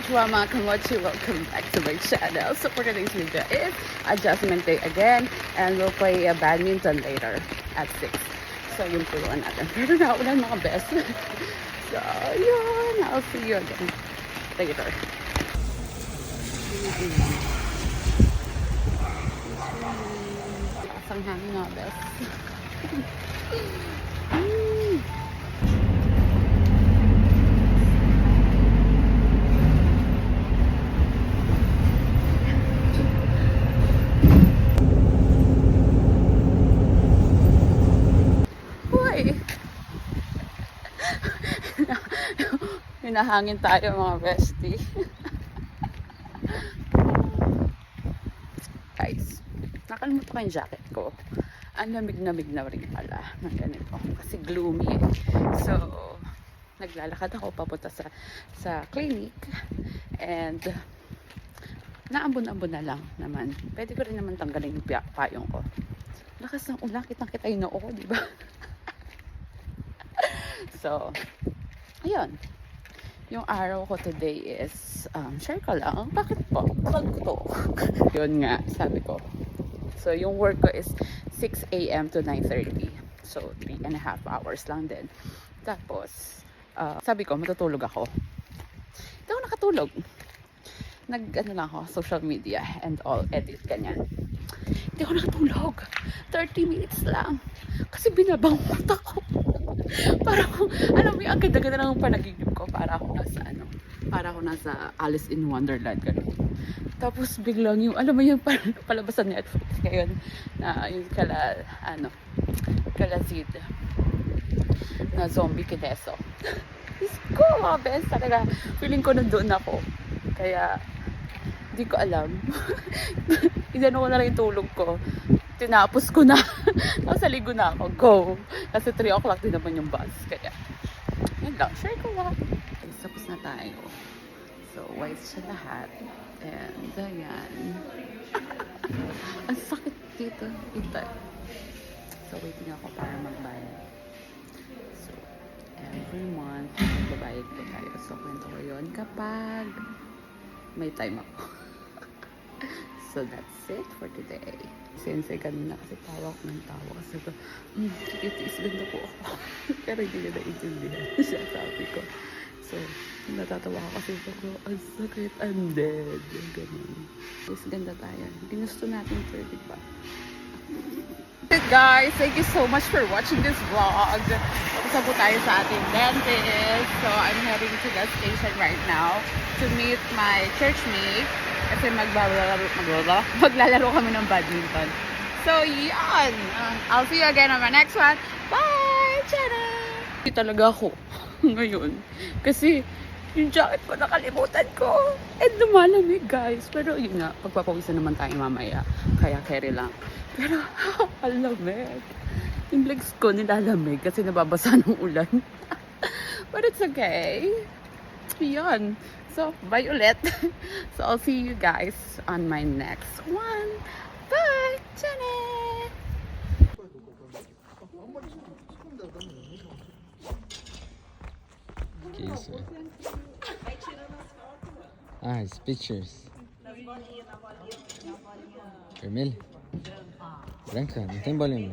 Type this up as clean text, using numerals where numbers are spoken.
Konnichiwa mga kamochi, welcome back to my channel. So for today's video is adjustment day again, and we'll play badminton later at 6. So yung turuan natin. Pero naulan mga best. So yun, I'll see you again later. Asang hangin mga best. Hinahangin tayo mga bestie. Guys, nakalimutan ko yung jacket ko. Ang lamig-lamig na rin pala ng ganito. Kasi gloomy eh. So, naglalakad ako papunta sa clinic. And, naambon-ambon na lang naman. Pwede ko rin naman tanggalin yung payong ko. Lakas ng ulan, kitang-kita yung noo ko, diba? So, ayun. Yung araw ko today is, share ko lang, bakit po? Vlog ko to. Yun nga, sabi ko. So, yung work ko is 6 a.m. to 9:30. So, 3.5 hours lang din. Tapos, sabi ko, matutulog ako. Hindi ako nakatulog. Ano lang ako, social media and all, edit, ganyan. Hindi ako nakatulog. 30 minutes lang. Kasi binabangot ako. Para ako, alam mo yung ang ganda-ganda ng panaginip ko. Para ako nasa Alice in Wonderland. Ganun. Tapos biglang yung, alam mo yung palabas sa Netflix ngayon. Na yung Kalazid. Na zombie kineso. Diyos ko, mga best. Talaga, feeling ko nandun ako. Kaya, hindi ko alam. Inano ko na lang yung tulog ko. Tinapos ko na. Tapos saligo na ako. Go! Kasi 3 o'clock din naman yung bus. Kaya, yun lang. Share ko lang. Okay, tapos na tayo. So, white siya lahat. And, ayan. Ang sakit dito. Ito. So, waiting ako para magbayad. So, every month, magbabayad ko tayo. So, kwento ko yun kapag may time ako. So, that's it for today. Sensei kanina kasi tawa ko ng tawa. Kasi ko, tiis ganda po ako. Pero hindi niya naintindihan siya, sabi ko. So, natatawa ko kasi ko, ang sakit, I'm dead. Yung ganun. Tiis ganda tayo. Ginusto natin ito, di ba? Guys, thank you so much for watching this vlog. Tapos na po tayo sa ating dentist. So, I'm heading to the station right now to meet my church mate. Kasi maglalaro kami ng badminton. So, yan. I'll see you again on my next one. Bye! Chana! Hindi talaga ako ngayon. Kasi, yung jacket ko nakalimutan ko. And lumalamig, guys. Pero yun nga, pagpapawisan naman tayo mamaya. Kaya carry lang. Pero, ang lamig. Yung legs ko nilalamig kasi nababasa ng ulan. But it's okay. Yan. So, bye ulit. So, I'll see you guys on my next one. Bye! Janet! Okay, so. It's pictures. Vermelho? Branca? Não tem bolinha.